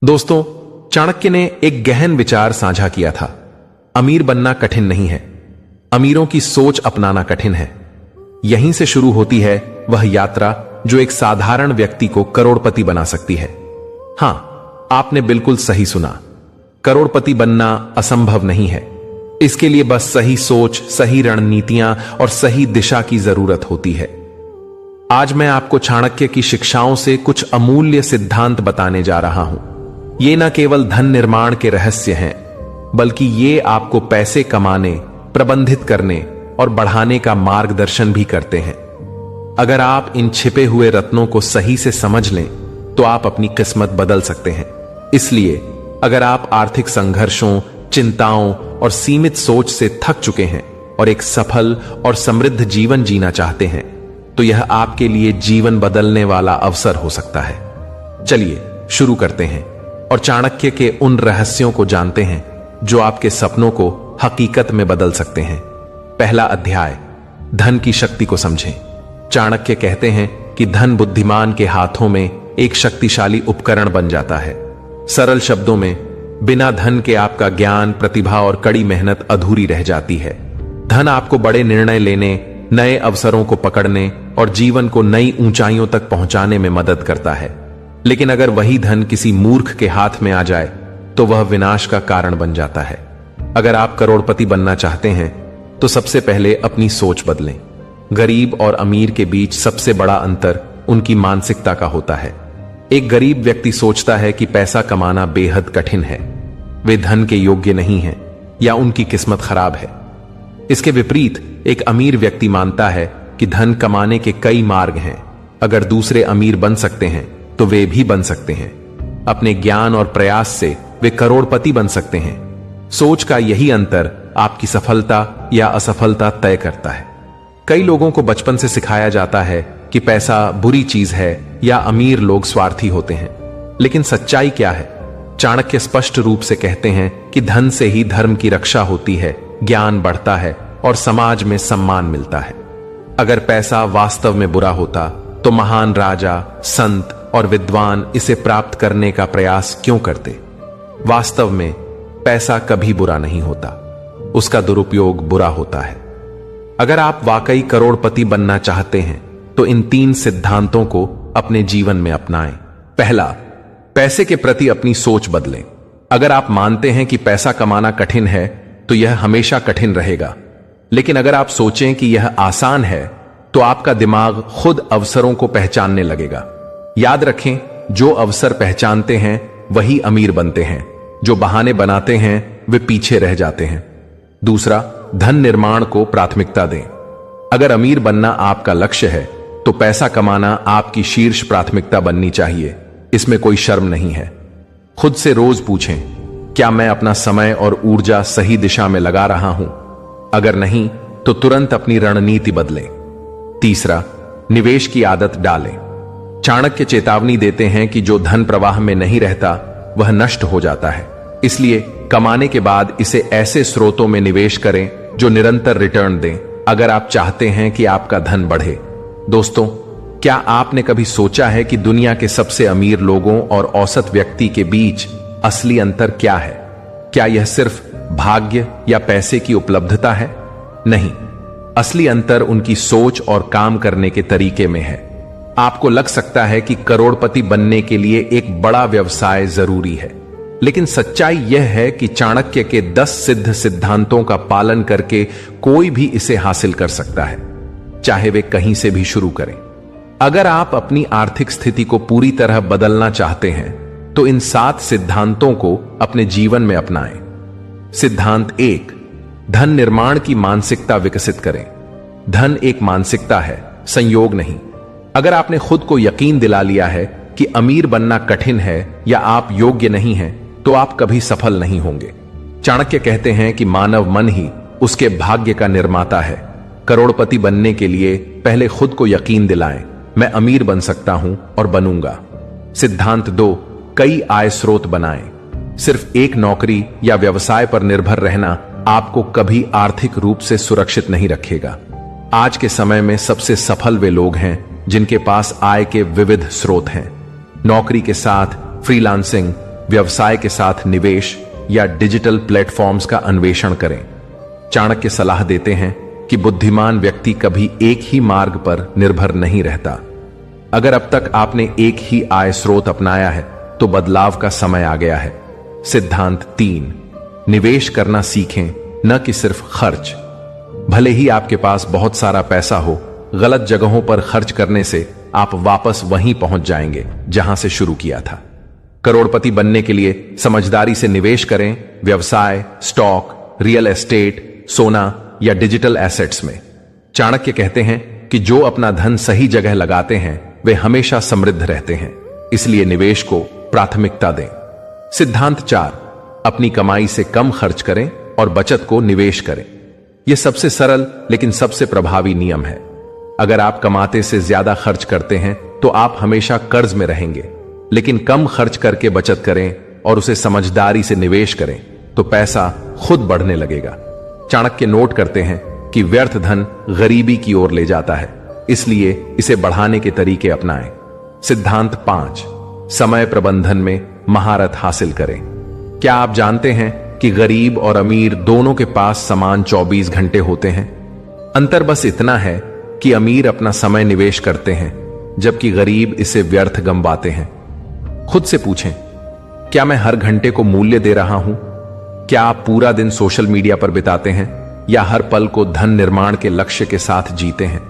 दोस्तों, चाणक्य ने एक गहन विचार साझा किया था। अमीर बनना कठिन नहीं है, अमीरों की सोच अपनाना कठिन है। यहीं से शुरू होती है वह यात्रा जो एक साधारण व्यक्ति को करोड़पति बना सकती है। हां, आपने बिल्कुल सही सुना। करोड़पति बनना असंभव नहीं है। इसके लिए बस सही सोच, सही रणनीतियां और सही दिशा की जरूरत होती है। आज मैं आपको चाणक्य की शिक्षाओं से कुछ अमूल्य सिद्धांत बताने जा रहा हूं। ये न केवल धन निर्माण के रहस्य हैं, बल्कि ये आपको पैसे कमाने, प्रबंधित करने और बढ़ाने का मार्गदर्शन भी करते हैं। अगर आप इन छिपे हुए रत्नों को सही से समझ लें, तो आप अपनी किस्मत बदल सकते हैं। इसलिए अगर आप आर्थिक संघर्षों, चिंताओं और सीमित सोच से थक चुके हैं और एक सफल और समृद्ध जीवन जीना चाहते हैं, तो यह आपके लिए जीवन बदलने वाला अवसर हो सकता है। चलिए शुरू करते हैं और चाणक्य के उन रहस्यों को जानते हैं जो आपके सपनों को हकीकत में बदल सकते हैं। पहला अध्याय, धन की शक्ति को समझें। चाणक्य कहते हैं कि धन बुद्धिमान के हाथों में एक शक्तिशाली उपकरण बन जाता है। सरल शब्दों में, बिना धन के आपका ज्ञान, प्रतिभा और कड़ी मेहनत अधूरी रह जाती है। धन आपको बड़े निर्णय लेने, नए अवसरों को पकड़ने और जीवन को नई ऊंचाइयों तक पहुंचाने में मदद करता है। लेकिन अगर वही धन किसी मूर्ख के हाथ में आ जाए, तो वह विनाश का कारण बन जाता है। अगर आप करोड़पति बनना चाहते हैं, तो सबसे पहले अपनी सोच बदलें। गरीब और अमीर के बीच सबसे बड़ा अंतर उनकी मानसिकता का होता है। एक गरीब व्यक्ति सोचता है कि पैसा कमाना बेहद कठिन है, वे धन के योग्य नहीं हैं या उनकी किस्मत खराब है। इसके विपरीत एक अमीर व्यक्ति मानता है कि धन कमाने के कई मार्ग हैं। अगर दूसरे अमीर बन सकते हैं, तो वे भी बन सकते हैं। अपने ज्ञान और प्रयास से वे करोड़पति बन सकते हैं। सोच का यही अंतर आपकी सफलता या असफलता तय करता है। कई लोगों को बचपन से सिखाया जाता है कि पैसा बुरी चीज है या अमीर लोग स्वार्थी होते हैं। लेकिन सच्चाई क्या है? चाणक्य स्पष्ट रूप से कहते हैं कि धन से ही धर्म की रक्षा होती है, ज्ञान बढ़ता है और समाज में सम्मान मिलता है। अगर पैसा वास्तव में बुरा होता, तो महान राजा, संत और विद्वान इसे प्राप्त करने का प्रयास क्यों करते? वास्तव में पैसा कभी बुरा नहीं होता, उसका दुरुपयोग बुरा होता है। अगर आप वाकई करोड़पति बनना चाहते हैं, तो इन 3 सिद्धांतों को अपने जीवन में अपनाएं। पहला, पैसे के प्रति अपनी सोच बदलें। अगर आप मानते हैं कि पैसा कमाना कठिन है, तो यह हमेशा कठिन रहेगा। लेकिन अगर आप सोचें कि यह आसान है, तो आपका दिमाग खुद अवसरों को पहचानने लगेगा। याद रखें, जो अवसर पहचानते हैं वही अमीर बनते हैं, जो बहाने बनाते हैं वे पीछे रह जाते हैं। दूसरा, धन निर्माण को प्राथमिकता दें। अगर अमीर बनना आपका लक्ष्य है, तो पैसा कमाना आपकी शीर्ष प्राथमिकता बननी चाहिए। इसमें कोई शर्म नहीं है। खुद से रोज पूछें, क्या मैं अपना समय और ऊर्जा सही दिशा में लगा रहा हूं? अगर नहीं, तो तुरंत अपनी रणनीति बदलें। तीसरा, निवेश की आदत डालें। चाणक्य चेतावनी देते हैं कि जो धन प्रवाह में नहीं रहता, वह नष्ट हो जाता है। इसलिए कमाने के बाद इसे ऐसे स्रोतों में निवेश करें जो निरंतर रिटर्न दें, अगर आप चाहते हैं कि आपका धन बढ़े। दोस्तों, क्या आपने कभी सोचा है कि दुनिया के सबसे अमीर लोगों और औसत व्यक्ति के बीच असली अंतर क्या है? क्या यह सिर्फ भाग्य या पैसे की उपलब्धता है? नहीं, असली अंतर उनकी सोच और काम करने के तरीके में है। आपको लग सकता है कि करोड़पति बनने के लिए एक बड़ा व्यवसाय जरूरी है, लेकिन सच्चाई यह है कि चाणक्य के 10 सिद्ध सिद्धांतों का पालन करके कोई भी इसे हासिल कर सकता है, चाहे वे कहीं से भी शुरू करें। अगर आप अपनी आर्थिक स्थिति को पूरी तरह बदलना चाहते हैं, तो इन 7 सिद्धांतों को अपने जीवन में अपनाएं। सिद्धांत 1, धन निर्माण की मानसिकता विकसित करें। धन एक मानसिकता है, संयोग नहीं। अगर आपने खुद को यकीन दिला लिया है कि अमीर बनना कठिन है या आप योग्य नहीं हैं, तो आप कभी सफल नहीं होंगे। चाणक्य कहते हैं कि मानव मन ही उसके भाग्य का निर्माता है। करोड़पति बनने के लिए पहले खुद को यकीन दिलाएं, मैं अमीर बन सकता हूं और बनूंगा। सिद्धांत 2, कई आय स्रोत बनाएं। सिर्फ एक नौकरी या व्यवसाय पर निर्भर रहना आपको कभी आर्थिक रूप से सुरक्षित नहीं रखेगा। आज के समय में सबसे सफल वे लोग हैं जिनके पास आय के विविध स्रोत हैं। नौकरी के साथ फ्रीलांसिंग, व्यवसाय के साथ निवेश या डिजिटल प्लेटफॉर्म्स का अन्वेषण करें। चाणक्य सलाह देते हैं कि बुद्धिमान व्यक्ति कभी एक ही मार्ग पर निर्भर नहीं रहता। अगर अब तक आपने एक ही आय स्रोत अपनाया है तो बदलाव का समय आ गया है। सिद्धांत 3, निवेश करना सीखें, न कि सिर्फ खर्च। भले ही आपके पास बहुत सारा पैसा हो, गलत जगहों पर खर्च करने से आप वापस वहीं पहुंच जाएंगे जहां से शुरू किया था। करोड़पति बनने के लिए समझदारी से निवेश करें, व्यवसाय, स्टॉक, रियल एस्टेट, सोना या डिजिटल एसेट्स में। चाणक्य कहते हैं कि जो अपना धन सही जगह लगाते हैं वे हमेशा समृद्ध रहते हैं, इसलिए निवेश को प्राथमिकता दें। सिद्धांत 4, अपनी कमाई से कम खर्च करें और बचत को निवेश करें। यह सबसे सरल लेकिन सबसे प्रभावी नियम है। अगर आप कमाते से ज्यादा खर्च करते हैं तो आप हमेशा कर्ज में रहेंगे, लेकिन कम खर्च करके बचत करें और उसे समझदारी से निवेश करें तो पैसा खुद बढ़ने लगेगा। चाणक्य नोट करते हैं कि व्यर्थ धन गरीबी की ओर ले जाता है, इसलिए इसे बढ़ाने के तरीके अपनाएं। सिद्धांत 5, समय प्रबंधन में महारत हासिल करें। क्या आप जानते हैं कि गरीब और अमीर दोनों के पास समान 24 घंटे होते हैं? अंतर बस इतना है कि अमीर अपना समय निवेश करते हैं जबकि गरीब इसे व्यर्थ गंवाते हैं। खुद से पूछें, क्या मैं हर घंटे को मूल्य दे रहा हूं? क्या आप पूरा दिन सोशल मीडिया पर बिताते हैं या हर पल को धन निर्माण के लक्ष्य के साथ जीते हैं?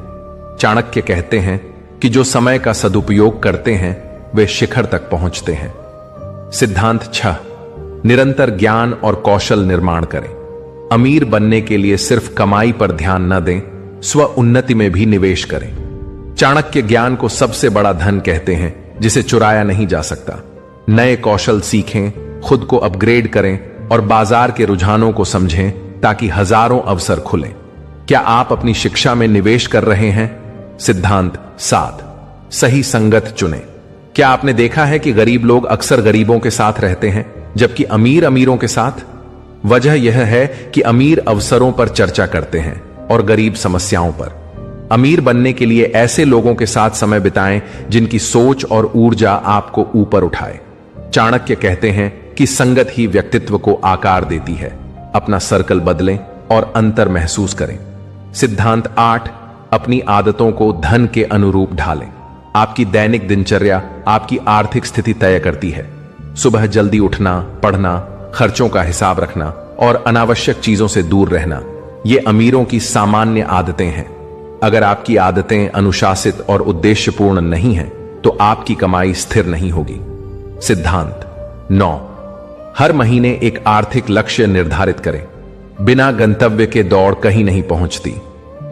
चाणक्य कहते हैं कि जो समय का सदुपयोग करते हैं वे शिखर तक पहुंचते हैं। सिद्धांत 6, निरंतर ज्ञान और कौशल निर्माण करें। अमीर बनने के लिए सिर्फ कमाई पर ध्यान न दें, स्व उन्नति में भी निवेश करें। चाणक्य ज्ञान को सबसे बड़ा धन कहते हैं जिसे चुराया नहीं जा सकता। नए कौशल सीखें, खुद को अपग्रेड करें और बाजार के रुझानों को समझें ताकि हजारों अवसर खुलें। क्या आप अपनी शिक्षा में निवेश कर रहे हैं? सिद्धांत 7, सही संगत चुनें। क्या आपने देखा है कि गरीब लोग अक्सर गरीबों के साथ रहते हैं जबकि अमीर अमीरों के साथ? वजह यह है कि अमीर अवसरों पर चर्चा करते हैं और गरीब समस्याओं पर। अमीर बनने के लिए ऐसे लोगों के साथ समय बिताएं जिनकी सोच और ऊर्जा आपको ऊपर उठाए। चाणक्य कहते हैं कि संगत ही व्यक्तित्व को आकार देती है। अपना सर्कल बदलें और अंतर महसूस करें। सिद्धांत 8, अपनी आदतों को धन के अनुरूप ढालें। आपकी दैनिक दिनचर्या आपकी आर्थिक स्थिति तय करती है। सुबह जल्दी उठना, पढ़ना, खर्चों का हिसाब रखना और अनावश्यक चीजों से दूर रहना, ये अमीरों की सामान्य आदतें हैं। अगर आपकी आदतें अनुशासित और उद्देश्यपूर्ण नहीं हैं, तो आपकी कमाई स्थिर नहीं होगी। सिद्धांत 9, हर महीने एक आर्थिक लक्ष्य निर्धारित करें। बिना गंतव्य के दौड़ कहीं नहीं पहुंचती।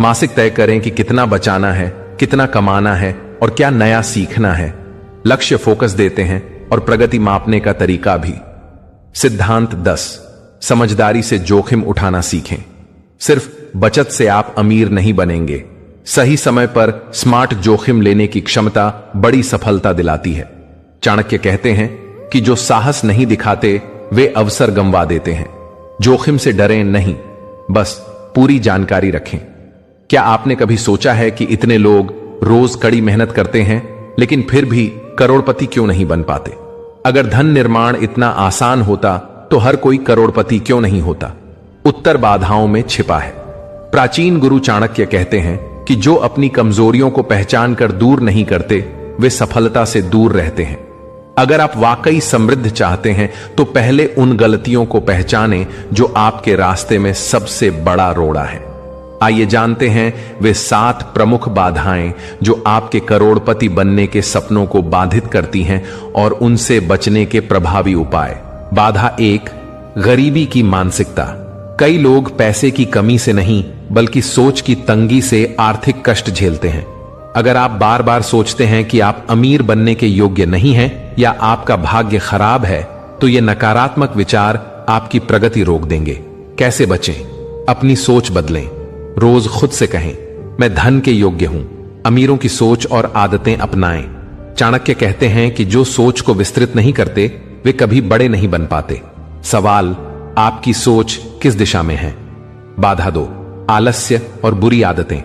मासिक तय करें कि कितना बचाना है, कितना कमाना है और क्या नया सीखना है। लक्ष्य फोकस देते हैं और प्रगति मापने का तरीका भी। सिद्धांत 10, समझदारी से जोखिम उठाना सीखें। सिर्फ बचत से आप अमीर नहीं बनेंगे। सही समय पर स्मार्ट जोखिम लेने की क्षमता बड़ी सफलता दिलाती है। चाणक्य कहते हैं कि जो साहस नहीं दिखाते वे अवसर गंवा देते हैं। जोखिम से डरें नहीं, बस पूरी जानकारी रखें। क्या आपने कभी सोचा है कि इतने लोग रोज कड़ी मेहनत करते हैं लेकिन फिर भी करोड़पति क्यों नहीं बन पाते? अगर धन निर्माण इतना आसान होता तो हर कोई करोड़पति क्यों नहीं होता? उत्तर बाधाओं में छिपा है। प्राचीन गुरु चाणक्य कहते हैं कि जो अपनी कमजोरियों को पहचान कर दूर नहीं करते वे सफलता से दूर रहते हैं। अगर आप वाकई समृद्ध चाहते हैं तो पहले उन गलतियों को पहचानें जो आपके रास्ते में सबसे बड़ा रोड़ा है। आइए जानते हैं वे 7 प्रमुख बाधाएं जो आपके करोड़पति बनने के सपनों को बाधित करती हैं और उनसे बचने के प्रभावी उपाय। बाधा 1, गरीबी की मानसिकता। कई लोग पैसे की कमी से नहीं बल्कि सोच की तंगी से आर्थिक कष्ट झेलते हैं। अगर आप बार बार सोचते हैं कि आप अमीर बनने के योग्य नहीं हैं या आपका भाग्य खराब है तो ये नकारात्मक विचार आपकी प्रगति रोक देंगे। कैसे बचें? अपनी सोच बदलें। रोज खुद से कहें, मैं धन के योग्य हूं। अमीरों की सोच और आदतें अपनाएं। चाणक्य कहते हैं कि जो सोच को विस्तृत नहीं करते वे कभी बड़े नहीं बन पाते। सवाल, आपकी सोच किस दिशा में है? बाधा 2, आलस्य और बुरी आदतें।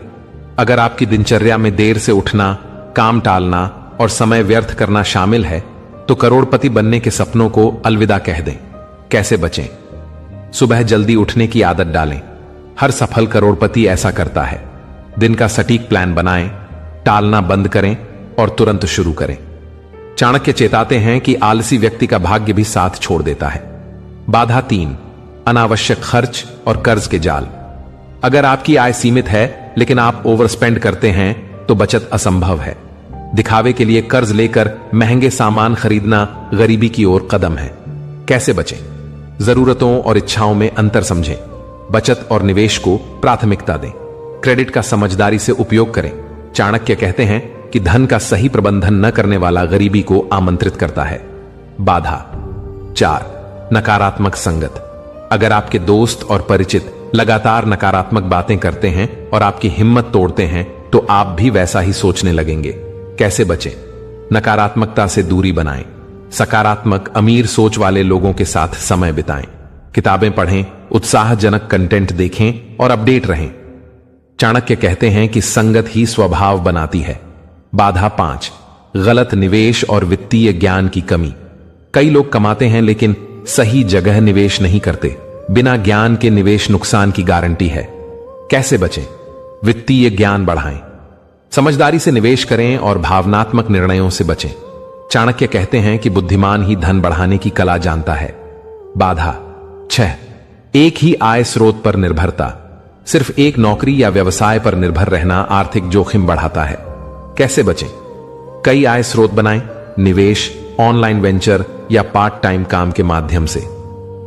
अगर आपकी दिनचर्या में देर से उठना, काम टालना और समय व्यर्थ करना शामिल है तो करोड़पति बनने के सपनों को अलविदा कह दें। कैसे बचें? सुबह जल्दी उठने की आदत डालें। हर सफल करोड़पति ऐसा करता है। दिन का सटीक प्लान बनाएं, टालना बंद करें और तुरंत शुरू करें। चाणक्य चेताते हैं कि आलसी व्यक्ति का भाग्य भी साथ छोड़ देता है। बाधा 3, अनावश्यक खर्च और कर्ज के जाल। अगर आपकी आय सीमित है लेकिन आप ओवर स्पेंड करते हैं तो बचत असंभव है। दिखावे के लिए कर्ज लेकर महंगे सामान खरीदना गरीबी की ओर कदम है। कैसे बचें? जरूरतों और इच्छाओं में अंतर समझें। बचत और निवेश को प्राथमिकता दें। क्रेडिट का समझदारी से उपयोग करें। चाणक्य कहते हैं कि धन का सही प्रबंधन न करने वाला गरीबी को आमंत्रित करता है। बाधा 4, नकारात्मक संगत। अगर आपके दोस्त और परिचित लगातार नकारात्मक बातें करते हैं और आपकी हिम्मत तोड़ते हैं तो आप भी वैसा ही सोचने लगेंगे। कैसे बचें? नकारात्मकता से दूरी बनाएं। सकारात्मक अमीर सोच वाले लोगों के साथ समय बिताएं। किताबें पढ़ें, उत्साहजनक कंटेंट देखें और अपडेट रहें। चाणक्य कहते हैं कि संगत ही स्वभाव बनाती है। बाधा 5, गलत निवेश और वित्तीय ज्ञान की कमी। कई लोग कमाते हैं लेकिन सही जगह निवेश नहीं करते। बिना ज्ञान के निवेश नुकसान की गारंटी है। कैसे बचें? वित्तीय ज्ञान बढ़ाएं। समझदारी से निवेश करें और भावनात्मक निर्णयों से बचें। चाणक्य कहते हैं कि बुद्धिमान ही धन बढ़ाने की कला जानता है। बाधा 6, एक ही आय स्रोत पर निर्भरता। सिर्फ एक नौकरी या व्यवसाय पर निर्भर रहना आर्थिक जोखिम बढ़ाता है। कैसे बचें? कई आय स्रोत बनाएं। निवेश, ऑनलाइन वेंचर या पार्ट टाइम काम के माध्यम से।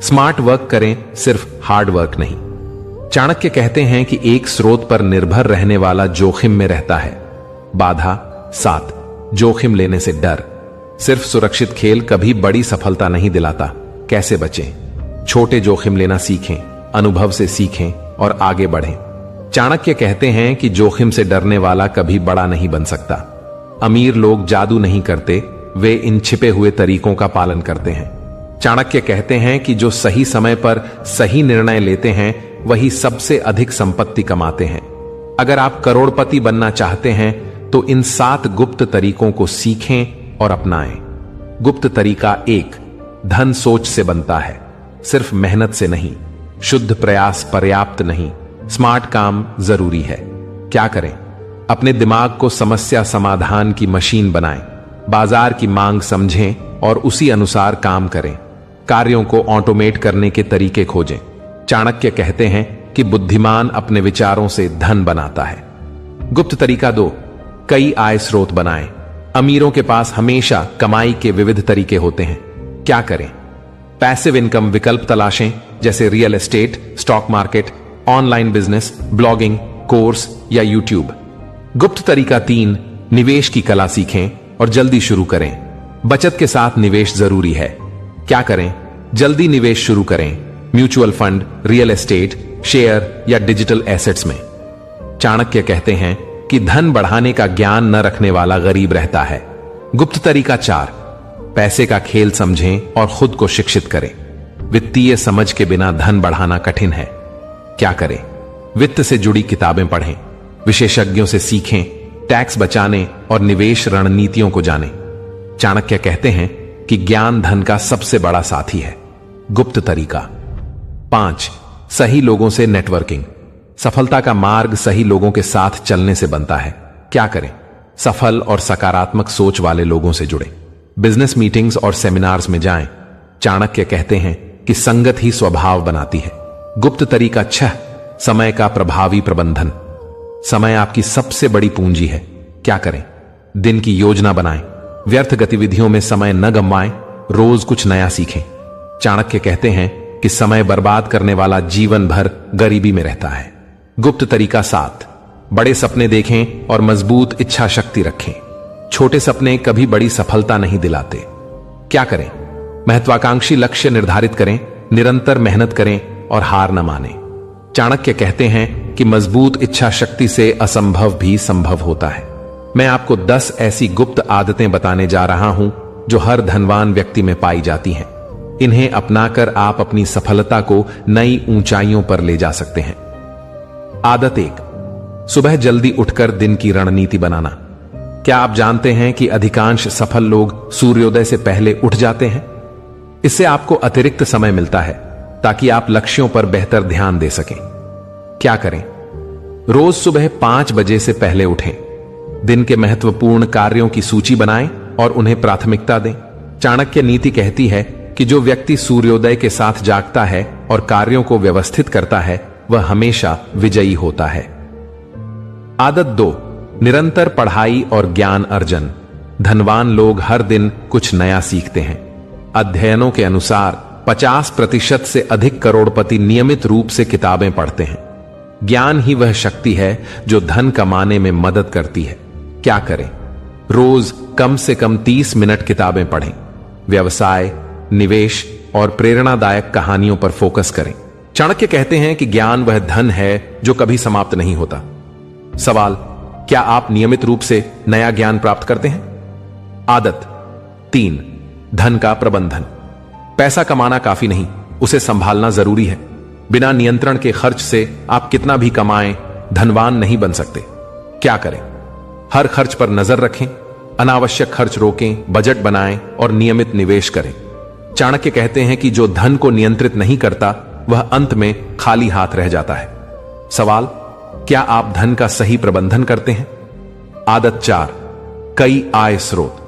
स्मार्ट वर्क करें, सिर्फ हार्ड वर्क नहीं। चाणक्य कहते हैं कि एक स्रोत पर निर्भर रहने वाला जोखिम में रहता है। बाधा 7, जोखिम लेने से डर। सिर्फ सुरक्षित खेल कभी बड़ी सफलता नहीं दिलाता। कैसे बचें? छोटे जोखिम लेना सीखें, अनुभव से सीखें और आगे बढ़ें। चाणक्य कहते हैं कि जोखिम से डरने वाला कभी बड़ा नहीं बन सकता। अमीर लोग जादू नहीं करते, वे इन छिपे हुए तरीकों का पालन करते हैं। चाणक्य कहते हैं कि जो सही समय पर सही निर्णय लेते हैं वही सबसे अधिक संपत्ति कमाते हैं। अगर आप करोड़पति बनना चाहते हैं तो इन 7 गुप्त तरीकों को सीखें और अपनाएं। गुप्त तरीका 1, धन सोच से बनता है, सिर्फ मेहनत से नहीं। शुद्ध प्रयास पर्याप्त नहीं, स्मार्ट काम जरूरी है। क्या करें? अपने दिमाग को समस्या समाधान की मशीन बनाएं। बाजार की मांग समझें और उसी अनुसार काम करें। कार्यों को ऑटोमेट करने के तरीके खोजें। चाणक्य कहते हैं कि बुद्धिमान अपने विचारों से धन बनाता है। गुप्त तरीका 2, कई आय स्रोत बनाएं। अमीरों के पास हमेशा कमाई के विविध तरीके होते हैं। क्या करें? पैसिव इनकम विकल्प तलाशें, जैसे real estate, stock market, online business, blogging, course या यूट्यूब। गुप्त तरीका 3, निवेश की कला सीखें और जल्दी शुरू करें। बचत के साथ निवेश जरूरी है। क्या करें? जल्दी निवेश शुरू करें। Mutual fund, real estate, share या डिजिटल एसेट्स में। चाणक्य कहते हैं कि धन बढ़ाने का ज्ञान न रखने वाला गरीब रहता है। गुप्त तरीका 4, पैसे का खेल समझें और खुद को शिक्षित करें। वित्तीय समझ के बिना धन बढ़ाना कठिन है। क्या करें? वित्त से जुड़ी किताबें पढ़ें, विशेषज्ञों से सीखें, टैक्स बचाने और निवेश रणनीतियों को जानें। चाणक्य कहते हैं कि ज्ञान धन का सबसे बड़ा साथी है। गुप्त तरीका 5, सही लोगों से नेटवर्किंग। सफलता का मार्ग सही लोगों के साथ चलने से बनता है। क्या करें? सफल और सकारात्मक सोच वाले लोगों से जुड़ें। बिजनेस मीटिंग्स और सेमिनार्स में जाएं। चाणक्य कहते हैं कि संगत ही स्वभाव बनाती है। गुप्त तरीका 6, समय का प्रभावी प्रबंधन। समय आपकी सबसे बड़ी पूंजी है। क्या करें? दिन की योजना बनाएं, व्यर्थ गतिविधियों में समय न गंवाएं, रोज कुछ नया सीखें। चाणक्य कहते हैं कि समय बर्बाद करने वाला जीवन भर गरीबी में रहता है। गुप्त तरीका 7, बड़े सपने देखें और मजबूत इच्छा शक्ति रखें। छोटे सपने कभी बड़ी सफलता नहीं दिलाते। क्या करें? महत्वाकांक्षी लक्ष्य निर्धारित करें, निरंतर मेहनत करें और हार न मानें। चाणक्य कहते हैं कि मजबूत इच्छा शक्ति से असंभव भी संभव होता है। मैं आपको 10 ऐसी गुप्त आदतें बताने जा रहा हूं जो हर धनवान व्यक्ति में पाई जाती हैं। इन्हें अपनाकर आप अपनी सफलता को नई ऊंचाइयों पर ले जा सकते हैं। आदत 1, सुबह जल्दी उठकर दिन की रणनीति बनाना। क्या आप जानते हैं कि अधिकांश सफल लोग सूर्योदय से पहले उठ जाते हैं? इससे आपको अतिरिक्त समय मिलता है ताकि आप लक्ष्यों पर बेहतर ध्यान दे सकें। क्या करें? रोज सुबह 5 बजे से पहले उठें। दिन के महत्वपूर्ण कार्यों की सूची बनाएं और उन्हें प्राथमिकता दें। चाणक्य नीति कहती है कि जो व्यक्ति सूर्योदय के साथ जागता है और कार्यों को व्यवस्थित करता है वह हमेशा विजयी होता है। आदत 2, निरंतर पढ़ाई और ज्ञान अर्जन। धनवान लोग हर दिन कुछ नया सीखते हैं। अध्ययनों के अनुसार 50% से अधिक करोड़पति नियमित रूप से किताबें पढ़ते हैं। ज्ञान ही वह शक्ति है जो धन कमाने में मदद करती है। क्या करें? रोज कम से कम 30 मिनट किताबें पढ़ें। व्यवसाय, निवेश और प्रेरणादायक कहानियों पर फोकस करें। चाणक्य कहते हैं कि ज्ञान वह धन है जो कभी समाप्त नहीं होता। सवाल: क्या आप नियमित रूप से नया ज्ञान प्राप्त करते हैं? आदत 3, धन का प्रबंधन। पैसा कमाना काफी नहीं, उसे संभालना जरूरी है। बिना नियंत्रण के खर्च से आप कितना भी कमाएं, धनवान नहीं बन सकते। क्या करें? हर खर्च पर नजर रखें, अनावश्यक खर्च रोकें, बजट बनाएं और नियमित निवेश करें। चाणक्य कहते हैं कि जो धन को नियंत्रित नहीं करता वह अंत में खाली हाथ रह जाता है। सवाल: क्या आप धन का सही प्रबंधन करते हैं? आदत 4, कई आय स्रोत।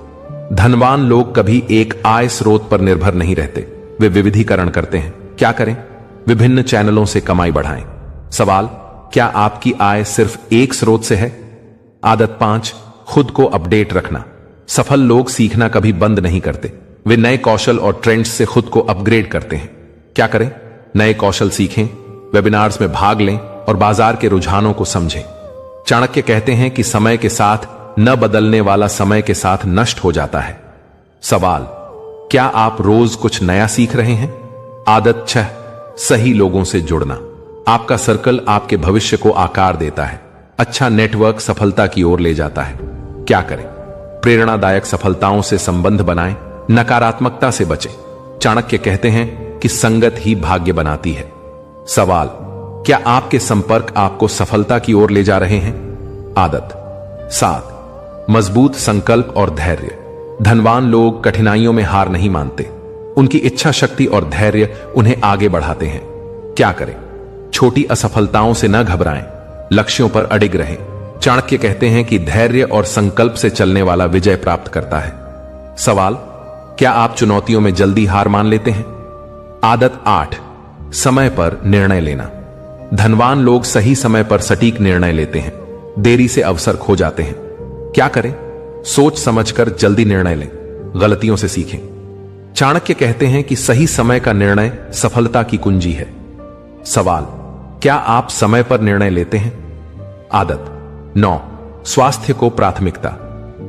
धनवान लोग कभी एक आय स्रोत पर निर्भर नहीं रहते, वे विविधीकरण करते हैं। क्या करें? विभिन्न चैनलों से कमाई बढ़ाएं। सवाल: क्या आपकी आय सिर्फ एक स्रोत से है? आदत 5, खुद को अपडेट रखना। सफल लोग सीखना कभी बंद नहीं करते, वे नए कौशल और ट्रेंड्स से खुद को अपग्रेड करते हैं। क्या करें? नए कौशल सीखें, वेबिनार्स में भाग लें और बाजार के रुझानों को समझें। चाणक्य कहते हैं कि समय के साथ न बदलने वाला समय के साथ नष्ट हो जाता है। सवाल: क्या आप रोज कुछ नया सीख रहे हैं? आदत 6, सही लोगों से जुड़ना। आपका सर्कल आपके भविष्य को आकार देता है। अच्छा नेटवर्क सफलता की ओर ले जाता है। क्या करें? प्रेरणादायक सफलताओं से संबंध बनाएं, नकारात्मकता से बचें। चाणक्य कहते हैं कि संगत ही भाग्य बनाती है। सवाल: क्या आपके संपर्क आपको सफलता की ओर ले जा रहे हैं? आदत 7, मजबूत संकल्प और धैर्य। धनवान लोग कठिनाइयों में हार नहीं मानते, उनकी इच्छा शक्ति और धैर्य उन्हें आगे बढ़ाते हैं। क्या करें? छोटी असफलताओं से न घबराएं, लक्ष्यों पर अडिग रहें। चाणक्य कहते हैं कि धैर्य और संकल्प से चलने वाला विजय प्राप्त करता है। सवाल: क्या आप चुनौतियों में जल्दी हार मान लेते हैं? आदत 8, समय पर निर्णय लेना। धनवान लोग सही समय पर सटीक निर्णय लेते हैं, देरी से अवसर खो जाते हैं। क्या करें? सोच समझकर जल्दी निर्णय लें, गलतियों से सीखें। चाणक्य कहते हैं कि सही समय का निर्णय सफलता की कुंजी है। सवाल: क्या आप समय पर निर्णय लेते हैं? आदत 9, स्वास्थ्य को प्राथमिकता।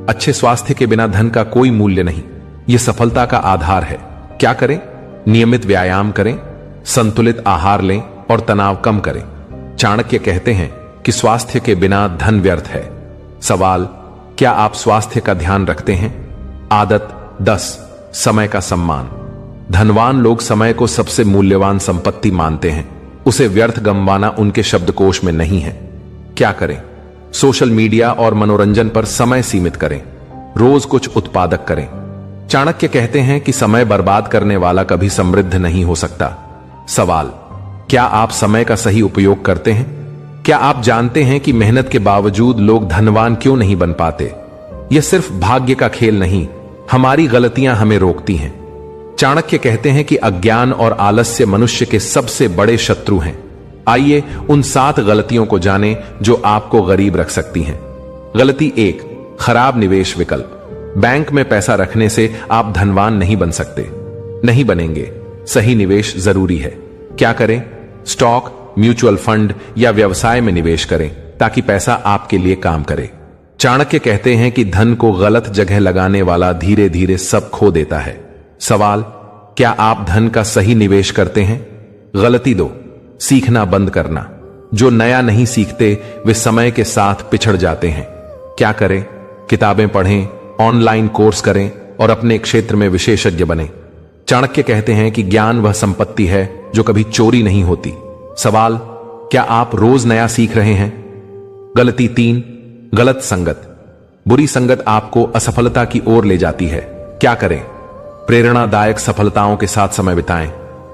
अच्छे स्वास्थ्य के बिना धन का कोई मूल्य नहीं, यह सफलता का आधार है। क्या करें? नियमित व्यायाम करें, संतुलित आहार लें और तनाव कम करें। चाणक्य कहते हैं कि स्वास्थ्य के बिना धन व्यर्थ है। सवाल: क्या आप स्वास्थ्य का ध्यान रखते हैं? आदत 10, समय का सम्मान। धनवान लोग समय को सबसे मूल्यवान संपत्ति मानते हैं, उसे व्यर्थ गंवाना उनके शब्दकोश में नहीं है। क्या करें? सोशल मीडिया और मनोरंजन पर समय सीमित करें, रोज कुछ उत्पादक करें। चाणक्य कहते हैं कि समय बर्बाद करने वाला कभी समृद्ध नहीं हो सकता। सवाल: क्या आप समय का सही उपयोग करते हैं? क्या आप जानते हैं कि मेहनत के बावजूद लोग धनवान क्यों नहीं बन पाते? यह सिर्फ भाग्य का खेल नहीं, हमारी गलतियां हमें रोकती हैं। चाणक्य कहते हैं कि अज्ञान और आलस्य मनुष्य के सबसे बड़े शत्रु हैं। आइए उन 7 गलतियों को जानें जो आपको गरीब रख सकती हैं। गलती 1, खराब निवेश विकल्प। बैंक में पैसा रखने से आप धनवान नहीं बन सकते, नहीं बनेंगे। सही निवेश जरूरी है। क्या करें? स्टॉक, म्यूचुअल फंड या व्यवसाय में निवेश करें ताकि पैसा आपके लिए काम करे। चाणक्य कहते हैं कि धन को गलत जगह लगाने वाला धीरे धीरे सब खो देता है। सवाल: क्या आप धन का सही निवेश करते हैं? गलती 2, सीखना बंद करना। जो नया नहीं सीखते वे समय के साथ पिछड़ जाते हैं। क्या करें? किताबें पढ़ें, ऑनलाइन कोर्स करें और अपने क्षेत्र में विशेषज्ञ बनें। चाणक्य कहते हैं कि ज्ञान वह संपत्ति है जो कभी चोरी नहीं होती। सवाल: क्या आप रोज नया सीख रहे हैं? गलती 3, गलत संगत। बुरी संगत आपको असफलता की ओर ले जाती है। क्या करें? प्रेरणादायक सफलताओं के साथ समय बिताएं,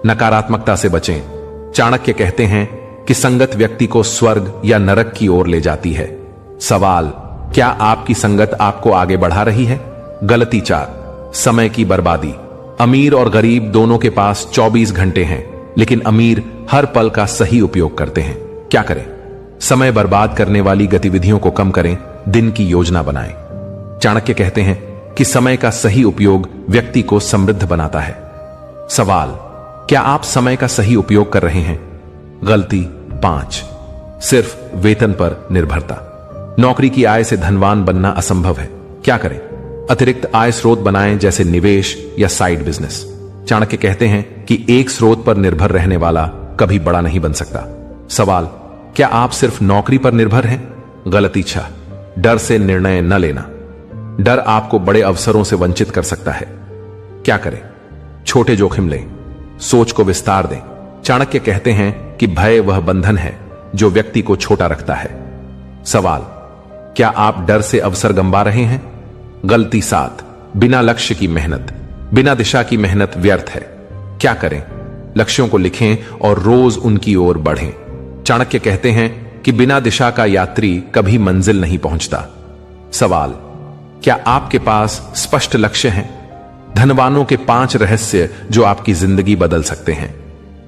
नकारात्मकता से बचें। चाणक्य कहते हैं कि संगत व्यक्ति को स्वर्ग या नरक की ओर ले जाती है। सवाल, क्या आपकी संगत आपको आगे बढ़ा रही है? गलती 4, समय की बर्बादी। अमीर और गरीब दोनों के पास 24 घंटे हैं, लेकिन अमीर हर पल का सही उपयोग करते हैं। क्या करें? समय बर्बाद करने वाली गतिविधियों को कम करें, दिन की योजना बनाएं। चाणक्य कहते हैं कि समय का सही उपयोग व्यक्ति को समृद्ध बनाता है। सवाल, क्या आप समय का सही उपयोग कर रहे हैं? गलती 5, सिर्फ वेतन पर निर्भरता। नौकरी की आय से धनवान बनना असंभव है। क्या करें? अतिरिक्त आय स्रोत बनाएं, जैसे निवेश या साइड बिजनेस। चाणक्य कहते हैं कि एक स्रोत पर निर्भर रहने वाला कभी बड़ा नहीं बन सकता। सवाल, क्या आप सिर्फ नौकरी पर निर्भर हैं? गलती 6, डर से निर्णय न लेना। डर आपको बड़े अवसरों से वंचित कर सकता है। क्या करें? छोटे जोखिम लें, सोच को विस्तार दें। चाणक्य कहते हैं कि भय वह बंधन है जो व्यक्ति को छोटा रखता है। सवाल, क्या आप डर से अवसर गंवा रहे हैं? गलती 7, बिना लक्ष्य की मेहनत। बिना दिशा की मेहनत व्यर्थ है। क्या करें? लक्ष्यों को लिखें और रोज उनकी ओर बढ़ें। चाणक्य कहते हैं कि बिना दिशा का यात्री कभी मंजिल नहीं पहुंचता। सवाल, क्या आपके पास स्पष्ट लक्ष्य हैं? धनवानों के 5 रहस्य जो आपकी जिंदगी बदल सकते हैं।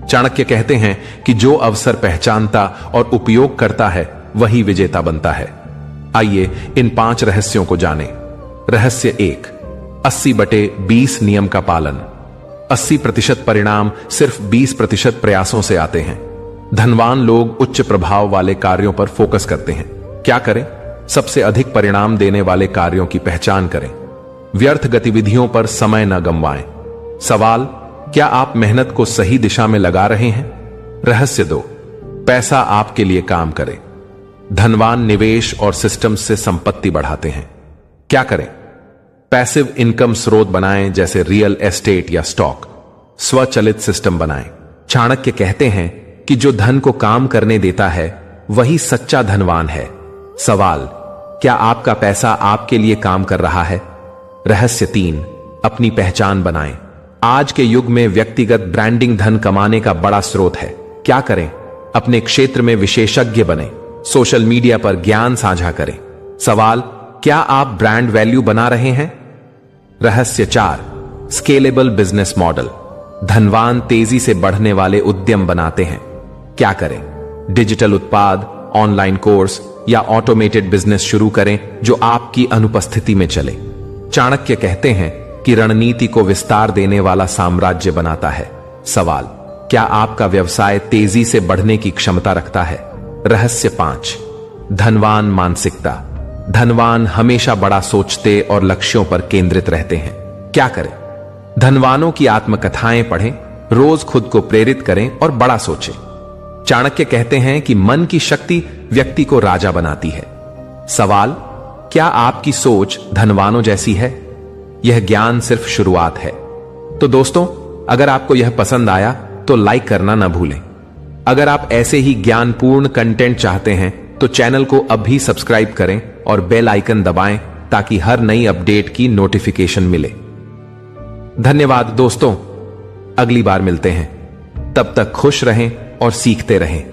चाणक्य कहते हैं कि जो अवसर पहचानता और उपयोग करता है वही विजेता बनता है। आइए इन 5 रहस्यों को जानें। रहस्य 1, 80/20 नियम का पालन। 80% परिणाम सिर्फ 20% प्रयासों से आते हैं। धनवान लोग उच्च प्रभाव वाले कार्यों पर फोकस करते हैं। क्या करें? सबसे अधिक परिणाम देने वाले कार्यों की पहचान करें। व्यर्थ गतिविधियों पर समय न गंवाएं। सवाल, क्या आप मेहनत को सही दिशा में लगा रहे हैं? रहस्य 2, पैसा आपके लिए काम करे। धनवान निवेश और सिस्टम से संपत्ति बढ़ाते हैं। क्या करें? पैसिव इनकम स्रोत बनाएं, जैसे रियल एस्टेट या स्टॉक। स्वचालित सिस्टम बनाएं। चाणक्य कहते हैं कि जो धन को काम करने देता है वही सच्चा धनवान है। सवाल, क्या आपका पैसा आपके लिए काम कर रहा है? रहस्य 3, अपनी पहचान बनाएं। आज के युग में व्यक्तिगत ब्रांडिंग धन कमाने का बड़ा स्रोत है। क्या करें? अपने क्षेत्र में विशेषज्ञ बने। सोशल मीडिया पर ज्ञान साझा करें। सवाल, क्या आप ब्रांड वैल्यू बना रहे हैं? रहस्य 4, स्केलेबल बिजनेस मॉडल। धनवान तेजी से बढ़ने वाले उद्यम बनाते हैं। क्या करें? डिजिटल उत्पाद, ऑनलाइन कोर्स या ऑटोमेटेड बिजनेस शुरू करें जो आपकी अनुपस्थिति में चले। चाणक्य कहते हैं कि रणनीति को विस्तार देने वाला साम्राज्य बनाता है। सवाल, क्या आपका व्यवसाय तेजी से बढ़ने की क्षमता रखता है? रहस्य 5, धनवान मानसिकता। धनवान हमेशा बड़ा सोचते और लक्ष्यों पर केंद्रित रहते हैं। क्या करें? धनवानों की आत्मकथाएं पढ़ें, रोज खुद को प्रेरित करें और बड़ा सोचें। चाणक्य कहते हैं कि मन की शक्ति व्यक्ति को राजा बनाती है। सवाल, क्या आपकी सोच धनवानों जैसी है? यह ज्ञान सिर्फ शुरुआत है। तो दोस्तों, अगर आपको यह पसंद आया तो लाइक करना ना भूलें। अगर आप ऐसे ही ज्ञानपूर्ण कंटेंट चाहते हैं तो चैनल को अभी सब्सक्राइब करें और बेल आइकन दबाएं ताकि हर नई अपडेट की नोटिफिकेशन मिले। धन्यवाद दोस्तों, अगली बार मिलते हैं। तब तक खुश रहें और सीखते रहें।